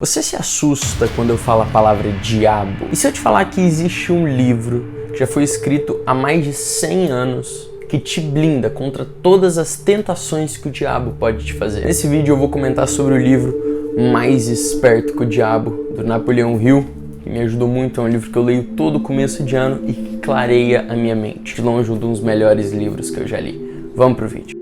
Você se assusta quando eu falo a palavra diabo? E se eu te falar que existe um livro que já foi escrito há mais de 100 anos que te blinda contra todas as tentações que o diabo pode te fazer? Nesse vídeo eu vou comentar sobre o livro Mais Esperto que o Diabo, do Napoleão Hill, que me ajudou muito. É um livro que eu leio todo começo de ano e que clareia a minha mente. De longe, um dos melhores livros que eu já li. Vamos pro vídeo.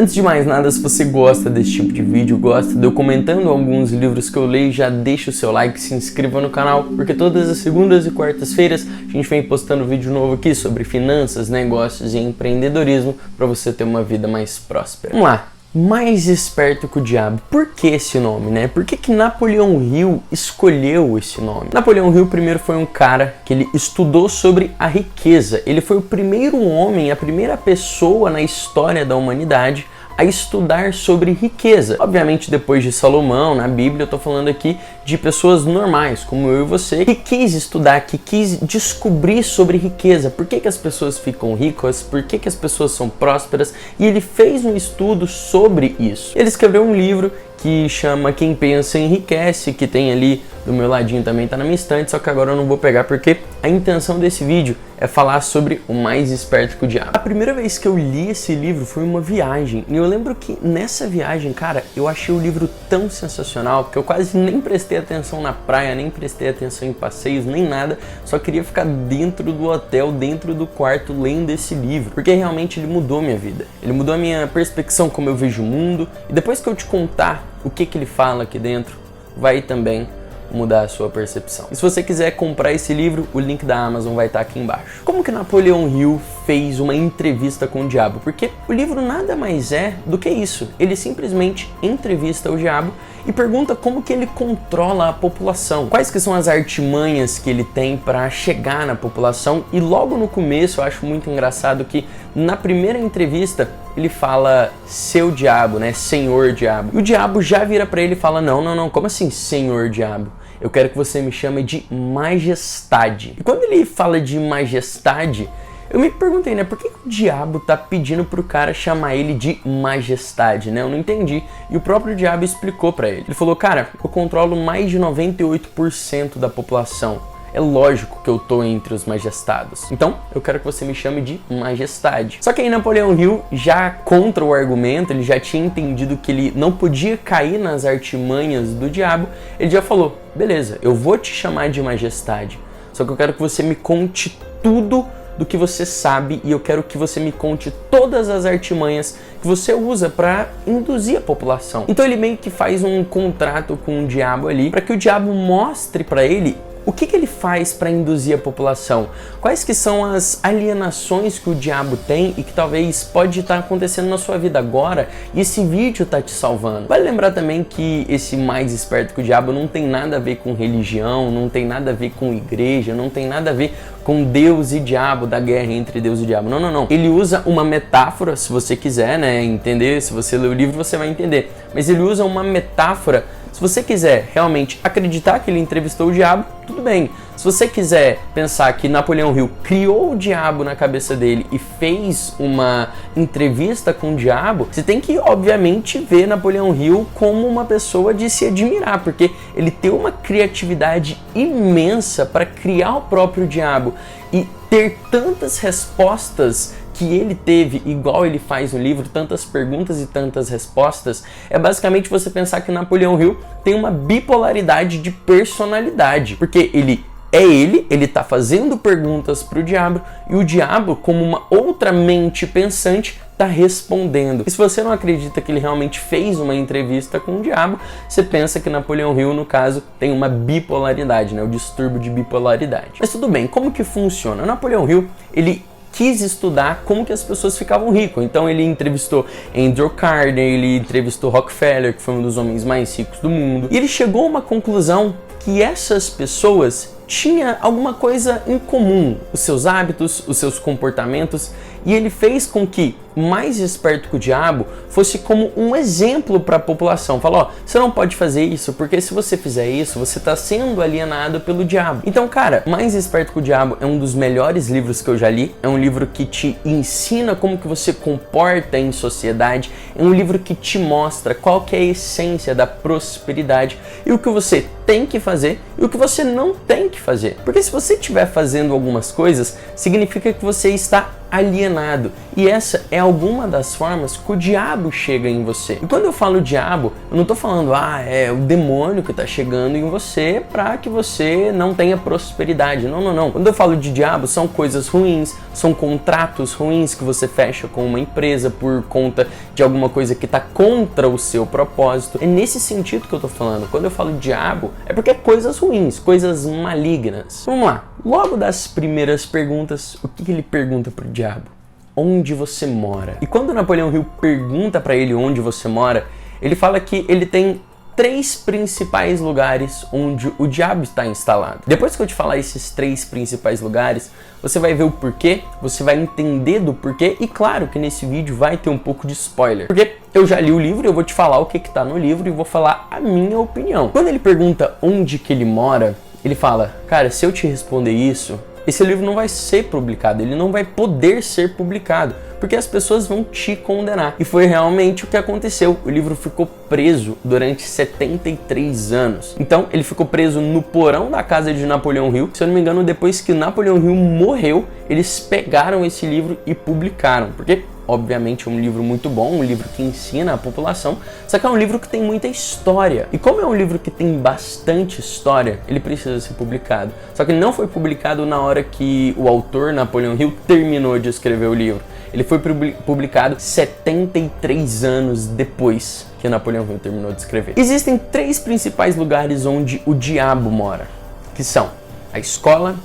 Antes de mais nada, se você gosta desse tipo de vídeo, gosta de eu comentando alguns livros que eu leio, já deixa o seu like, se inscreva no canal, porque todas as segundas e quartas-feiras a gente vem postando vídeo novo aqui sobre finanças, negócios e empreendedorismo para você ter uma vida mais próspera. Vamos lá! Mais Esperto que o Diabo. Por que esse nome, né? Por que Napoleão Hill escolheu esse nome? Napoleão Hill primeiro foi um cara que ele estudou sobre a riqueza. Ele foi o primeiro homem, a primeira pessoa na história da humanidade a estudar sobre riqueza. Obviamente, depois de Salomão, na Bíblia, eu tô falando aqui de pessoas normais, como eu e você, que quis estudar, que quis descobrir sobre riqueza. Por que as pessoas ficam ricas? Por que as pessoas são prósperas? E ele fez um estudo sobre isso. Ele escreveu um livro que chama Quem Pensa Enriquece, que tem ali do meu ladinho também, tá na minha estante, só que agora eu não vou pegar porque a intenção desse vídeo é falar sobre o Mais Esperto que o Diabo. A primeira vez que eu li esse livro foi uma viagem, e eu lembro que nessa viagem, cara, eu achei o livro tão sensacional que eu quase nem prestei atenção na praia, nem prestei atenção em passeios, nem nada, só queria ficar dentro do hotel, dentro do quarto, lendo esse livro, porque realmente ele mudou minha vida. Ele mudou a minha perspectiva, como eu vejo o mundo, e depois que eu te contar o que ele fala aqui dentro, vai também mudar a sua percepção. E se você quiser comprar esse livro, o link da Amazon vai estar aqui embaixo. Como que Napoleão Hill fez uma entrevista com o diabo? Porque o livro nada mais é do que isso. Ele simplesmente entrevista o diabo e pergunta como que ele controla a população. Quais que são as artimanhas que ele tem para chegar na população. E logo no começo eu acho muito engraçado que na primeira entrevista ele fala seu diabo, né? Senhor diabo. E o diabo já vira para ele e fala não, como assim senhor diabo? Eu quero que você me chame de majestade. E quando ele fala de majestade, eu me perguntei, né, por que o diabo tá pedindo pro cara chamar ele de majestade, né? Eu não entendi. E o próprio diabo explicou pra ele. Ele falou, cara, eu controlo mais de 98% da população. É lógico que eu tô entre os majestados. Então, eu quero que você me chame de majestade. Só que aí Napoleão Hill, já contra o argumento, ele já tinha entendido que ele não podia cair nas artimanhas do diabo. Ele já falou, beleza, eu vou te chamar de majestade. Só que eu quero que você me conte tudo do que você sabe e eu quero que você me conte todas as artimanhas que você usa para induzir a população. Então ele meio que faz um contrato com o diabo ali para que o diabo mostre para ele o que ele faz para induzir a população? Quais que são as alienações que o diabo tem e que talvez pode estar acontecendo na sua vida agora e esse vídeo tá te salvando? Vale lembrar também que esse Mais Esperto que o Diabo não tem nada a ver com religião, não tem nada a ver com igreja, não tem nada a ver com Deus e diabo, da guerra entre Deus e diabo. Não. Ele usa uma metáfora, se você quiser, né, entender, se você ler o livro você vai entender. Mas ele usa uma metáfora. Se você quiser realmente acreditar que ele entrevistou o diabo, tudo bem. Se você quiser pensar que Napoleão Hill criou o diabo na cabeça dele e fez uma entrevista com o diabo, você tem que, obviamente, ver Napoleão Hill como uma pessoa de se admirar, porque ele tem uma criatividade imensa para criar o próprio diabo e ter tantas respostas que ele teve, igual ele faz no livro, tantas perguntas e tantas respostas, é basicamente você pensar que Napoleão Hill tem uma bipolaridade de personalidade, porque ele tá fazendo perguntas pro diabo e o diabo, como uma outra mente pensante, tá respondendo. E se você não acredita que ele realmente fez uma entrevista com o diabo, você pensa que Napoleão Hill, no caso, tem uma bipolaridade, né? O distúrbio de bipolaridade. Mas tudo bem, como que funciona? Napoleão Hill, ele quis estudar como que as pessoas ficavam ricas. Então ele entrevistou Andrew Carnegie, ele entrevistou Rockefeller, que foi um dos homens mais ricos do mundo. E ele chegou a uma conclusão que essas pessoas tinham alguma coisa em comum, os seus hábitos, os seus comportamentos, e ele fez com que Mais Esperto que o Diabo fosse como um exemplo para a população. Fala, ó, você não pode fazer isso, porque se você fizer isso, você está sendo alienado pelo diabo. Então, cara, Mais Esperto que o Diabo é um dos melhores livros que eu já li. É um livro que te ensina como que você comporta em sociedade. É um livro que te mostra qual que é a essência da prosperidade e o que você tem que fazer e o que você não tem que fazer. Porque se você estiver fazendo algumas coisas, significa que você está alienado. E essa é alguma das formas que o diabo chega em você. E quando eu falo diabo, eu não estou falando, é o demônio que está chegando em você para que você não tenha prosperidade. Não, não, não. Quando eu falo de diabo, são coisas ruins, são contratos ruins que você fecha com uma empresa por conta de alguma coisa que está contra o seu propósito. É nesse sentido que eu estou falando. Quando eu falo diabo, é porque é coisas ruins, coisas malignas. Vamos lá. Logo das primeiras perguntas, o que ele pergunta pro diabo? Onde você mora? E quando Napoleão Hill pergunta para ele onde você mora, ele fala que ele tem 3 principais lugares onde o diabo está instalado. Depois que eu te falar esses 3 principais lugares, você vai ver o porquê, você vai entender do porquê e claro que nesse vídeo vai ter um pouco de spoiler. Porque eu já li o livro e eu vou te falar o que tá no livro e vou falar a minha opinião. Quando ele pergunta onde que ele mora, ele fala, cara, se eu te responder isso, esse livro não vai ser publicado, ele não vai poder ser publicado, porque as pessoas vão te condenar. E foi realmente o que aconteceu. O livro ficou preso durante 73 anos. Então, ele ficou preso no porão da casa de Napoleão Hill. Se eu não me engano, depois que Napoleão Hill morreu, eles pegaram esse livro e publicaram, porque obviamente é um livro muito bom, um livro que ensina a população, só que é um livro que tem muita história. E como é um livro que tem bastante história, ele precisa ser publicado. Só que ele não foi publicado na hora que o autor, Napoleão Hill, terminou de escrever o livro. Ele foi publicado 73 anos depois que Napoleão Hill terminou de escrever. Existem 3 principais lugares onde o diabo mora, que são a escola,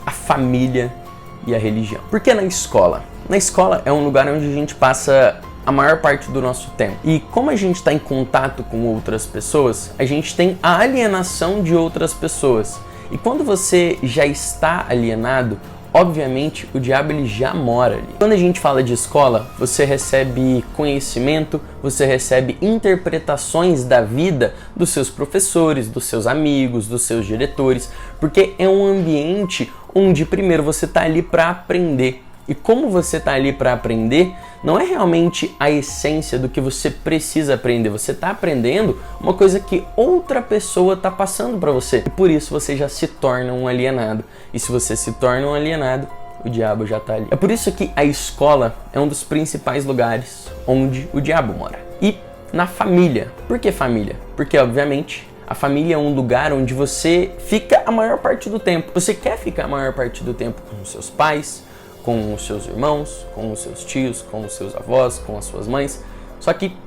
a família e a religião. Por que na escola? Na escola é um lugar onde a gente passa a maior parte do nosso tempo. E como a gente está em contato com outras pessoas, a gente tem a alienação de outras pessoas. E quando você já está alienado, obviamente o diabo ele já mora ali. Quando a gente fala de escola, você recebe conhecimento, você recebe interpretações da vida dos seus professores, dos seus amigos, dos seus diretores, porque é um ambiente onde primeiro você está ali para aprender. E como você está ali para aprender, não é realmente a essência do que você precisa aprender. Você está aprendendo uma coisa que outra pessoa está passando para você. E por isso você já se torna um alienado. E se você se torna um alienado, o diabo já está ali. É por isso que a escola é um dos principais lugares onde o diabo mora. E na família. Por que família? Porque, obviamente, a família é um lugar onde você fica a maior parte do tempo. Você quer ficar a maior parte do tempo com os seus pais, com os seus irmãos, com os seus tios, com os seus avós, com as suas mães. Só que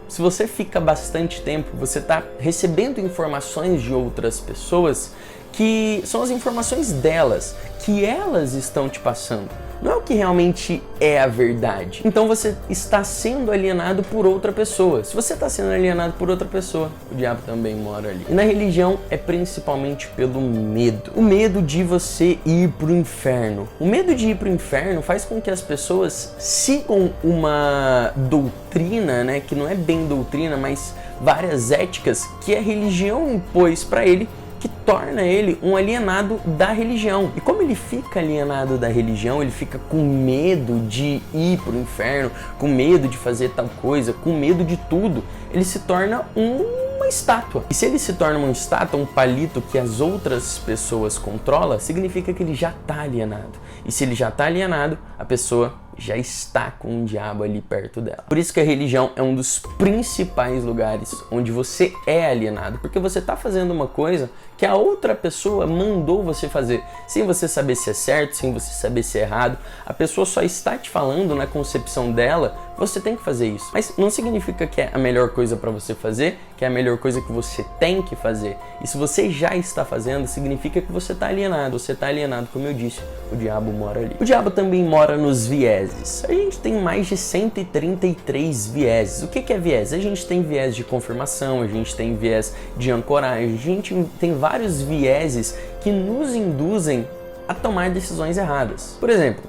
se você fica bastante tempo, você está recebendo informações de outras pessoas que são as informações delas, que elas estão te passando. Não é o que realmente é a verdade. Então você está sendo alienado por outra pessoa. Se você está sendo alienado por outra pessoa, o diabo também mora ali. E na religião é principalmente pelo medo. O medo de você ir para o inferno. O medo de ir para o inferno faz com que as pessoas sigam uma doutrina, né, que não é bem doutrina, mas várias éticas que a religião impôs para ele, que torna ele um alienado da religião. E como ele fica alienado da religião, ele fica com medo de ir para o inferno, com medo de fazer tal coisa, com medo de tudo, ele se torna uma estátua. E se ele se torna uma estátua, um palito que as outras pessoas controlam, significa que ele já está alienado. E se ele já está alienado, a pessoa já está com o diabo ali perto dela. Por isso que a religião é um dos principais lugares onde você é alienado, porque você está fazendo uma coisa que a outra pessoa mandou você fazer, sem você saber se é certo, sem você saber se é errado. A pessoa só está te falando na concepção dela, você tem que fazer isso. Mas não significa que é a melhor coisa para você fazer, que é a melhor coisa que você tem que fazer. E se você já está fazendo, significa que você está alienado. Você está alienado, como eu disse, o diabo mora ali. O diabo também mora nos vieses. A gente tem mais de 133 vieses. O que é viés? A gente tem viés de confirmação, a gente tem viés de ancoragem, a gente tem vários vieses que nos induzem a tomar decisões erradas. Por exemplo,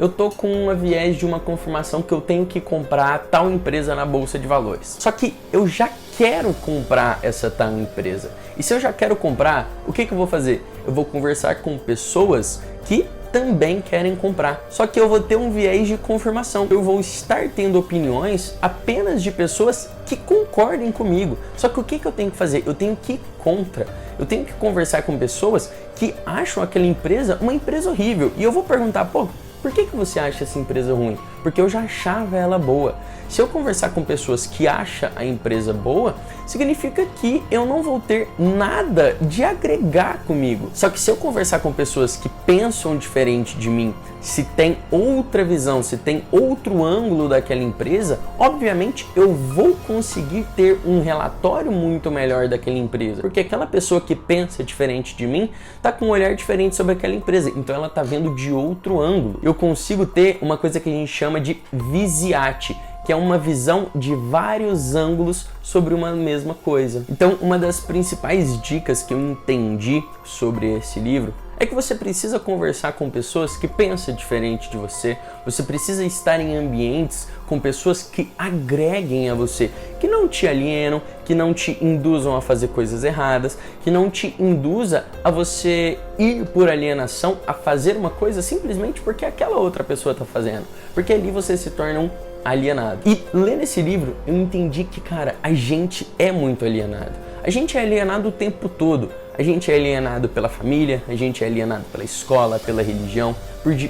eu tô com uma viés de uma confirmação que eu tenho que comprar tal empresa na bolsa de valores. Só que eu já quero comprar essa tal empresa. E se eu já quero comprar, o que eu vou fazer? Eu vou conversar com pessoas que também querem comprar. Só que eu vou ter um viés de confirmação. Eu vou estar tendo opiniões apenas de pessoas que concordem comigo. Só que o que eu tenho que fazer? Eu tenho que ir contra. Eu tenho que conversar com pessoas que acham aquela empresa uma empresa horrível. E eu vou perguntar, pô, por que você acha essa empresa ruim? Porque eu já achava ela boa. Se eu conversar com pessoas que acham a empresa boa, significa que eu não vou ter nada de agregar comigo. Só que se eu conversar com pessoas que pensam diferente de mim, se tem outra visão, se tem outro ângulo daquela empresa, obviamente eu vou conseguir ter um relatório muito melhor daquela empresa. Porque aquela pessoa que pensa diferente de mim está com um olhar diferente sobre aquela empresa, então ela está vendo de outro ângulo. Eu consigo ter uma coisa que a gente chama de visiate, que é uma visão de vários ângulos sobre uma mesma coisa. Então, uma das principais dicas que eu entendi sobre esse livro é que você precisa conversar com pessoas que pensam diferente de você, você precisa estar em ambientes com pessoas que agreguem a você, que não te alienam, que não te induzam a fazer coisas erradas, que não te induza a você ir por alienação, a fazer uma coisa simplesmente porque aquela outra pessoa está fazendo, porque ali você se torna um alienado. E lendo esse livro, eu entendi que, cara, a gente é muito alienado. A gente é alienado o tempo todo. A gente é alienado pela família, a gente é alienado pela escola, pela religião,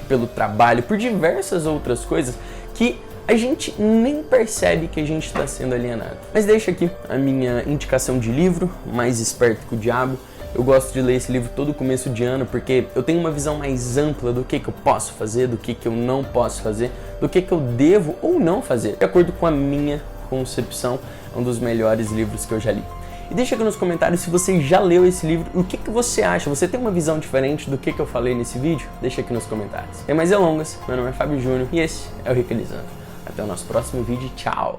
pelo trabalho, por diversas outras coisas que a gente nem percebe que a gente está sendo alienado. Mas deixa aqui a minha indicação de livro, Mais Esperto que o Diabo. Eu gosto de ler esse livro todo começo de ano porque eu tenho uma visão mais ampla do que eu posso fazer, do que eu não posso fazer, do que eu devo ou não fazer. De acordo com a minha concepção, é um dos melhores livros que eu já li. E deixa aqui nos comentários se você já leu esse livro e o que você acha. Você tem uma visão diferente do que eu falei nesse vídeo? Deixa aqui nos comentários. Sem mais delongas, meu nome é Fábio Júnior e esse é o Rica Lisandro. Até o nosso próximo vídeo. Tchau!